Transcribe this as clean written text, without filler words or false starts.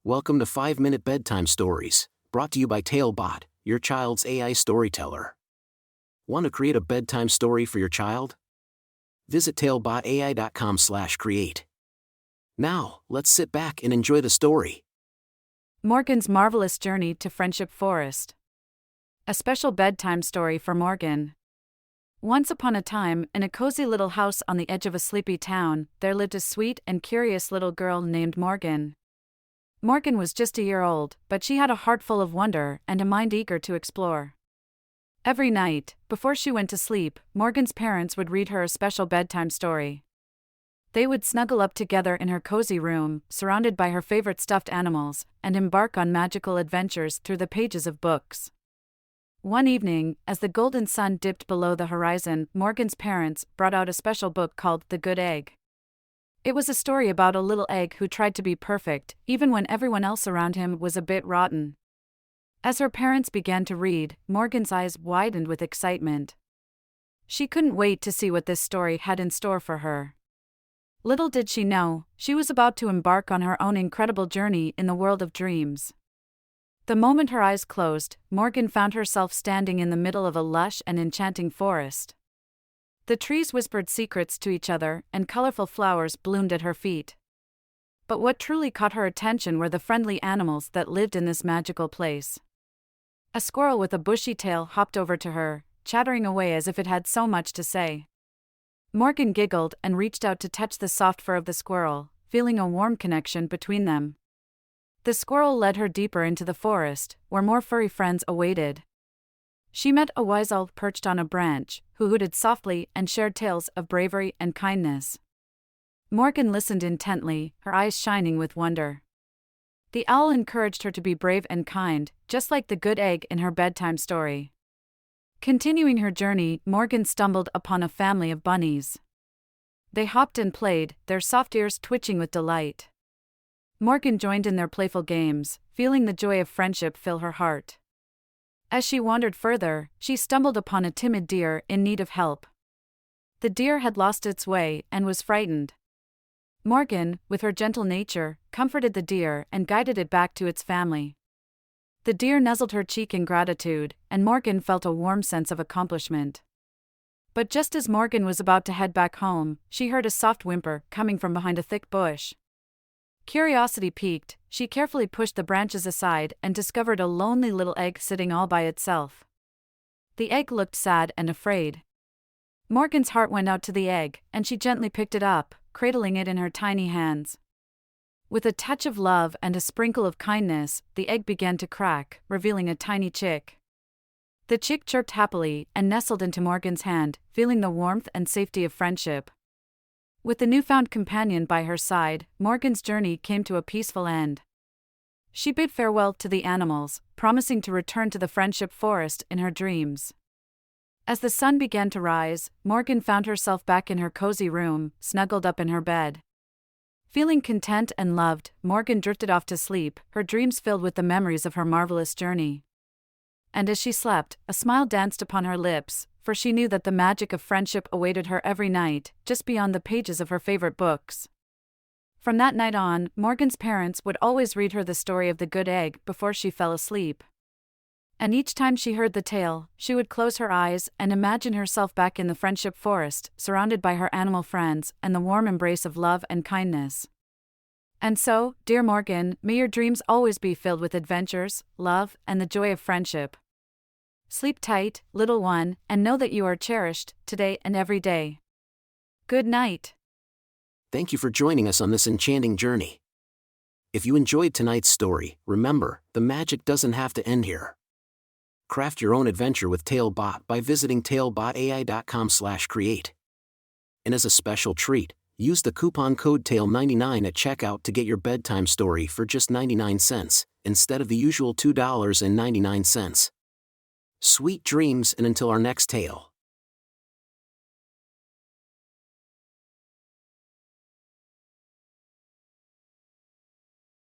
Welcome to 5-Minute Bedtime Stories, brought to you by TaleBot, your child's AI storyteller. Want to create a bedtime story for your child? Visit talebotai.com/create. Now, let's sit back and enjoy the story. Morgan's Marvelous Journey to Friendship Forest. A special bedtime story for Morgan. Once upon a time, in a cozy little house on the edge of a sleepy town, there lived a sweet and curious little girl named Morgan. Morgan was just a year old, but she had a heart full of wonder and a mind eager to explore. Every night, before she went to sleep, Morgan's parents would read her a special bedtime story. They would snuggle up together in her cozy room, surrounded by her favorite stuffed animals, and embark on magical adventures through the pages of books. One evening, as the golden sun dipped below the horizon, Morgan's parents brought out a special book called The Good Egg. It was a story about a little egg who tried to be perfect, even when everyone else around him was a bit rotten. As her parents began to read, Morgan's eyes widened with excitement. She couldn't wait to see what this story had in store for her. Little did she know, she was about to embark on her own incredible journey in the world of dreams. The moment her eyes closed, Morgan found herself standing in the middle of a lush and enchanting forest. The trees whispered secrets to each other, and colorful flowers bloomed at her feet. But what truly caught her attention were the friendly animals that lived in this magical place. A squirrel with a bushy tail hopped over to her, chattering away as if it had so much to say. Morgan giggled and reached out to touch the soft fur of the squirrel, feeling a warm connection between them. The squirrel led her deeper into the forest, where more furry friends awaited. She met a wise owl perched on a branch, who hooted softly and shared tales of bravery and kindness. Morgan listened intently, her eyes shining with wonder. The owl encouraged her to be brave and kind, just like the good egg in her bedtime story. Continuing her journey, Morgan stumbled upon a family of bunnies. They hopped and played, their soft ears twitching with delight. Morgan joined in their playful games, feeling the joy of friendship fill her heart. As she wandered further, she stumbled upon a timid deer in need of help. The deer had lost its way and was frightened. Morgan, with her gentle nature, comforted the deer and guided it back to its family. The deer nuzzled her cheek in gratitude, and Morgan felt a warm sense of accomplishment. But just as Morgan was about to head back home, she heard a soft whimper coming from behind a thick bush. Curiosity piqued, she carefully pushed the branches aside and discovered a lonely little egg sitting all by itself. The egg looked sad and afraid. Morgan's heart went out to the egg, and she gently picked it up, cradling it in her tiny hands. With a touch of love and a sprinkle of kindness, the egg began to crack, revealing a tiny chick. The chick chirped happily and nestled into Morgan's hand, feeling the warmth and safety of friendship. With the newfound companion by her side, Morgan's journey came to a peaceful end. She bid farewell to the animals, promising to return to the friendship forest in her dreams. As the sun began to rise, Morgan found herself back in her cozy room, snuggled up in her bed. Feeling content and loved, Morgan drifted off to sleep, her dreams filled with the memories of her marvelous journey. And as she slept, a smile danced upon her lips, for she knew that the magic of friendship awaited her every night, just beyond the pages of her favorite books. From that night on, Morgan's parents would always read her the story of the good egg before she fell asleep. And each time she heard the tale, she would close her eyes and imagine herself back in the friendship forest, surrounded by her animal friends and the warm embrace of love and kindness. And so, dear Morgan, may your dreams always be filled with adventures, love, and the joy of friendship. Sleep tight, little one, and know that you are cherished, today and every day. Good night. Thank you for joining us on this enchanting journey. If you enjoyed tonight's story, remember, the magic doesn't have to end here. Craft your own adventure with TaleBot by visiting talebotai.com/create. And as a special treat, use the coupon code TALE99 at checkout to get your bedtime story for just 99 cents, instead of the usual $2.99. Sweet dreams, and until our next tale.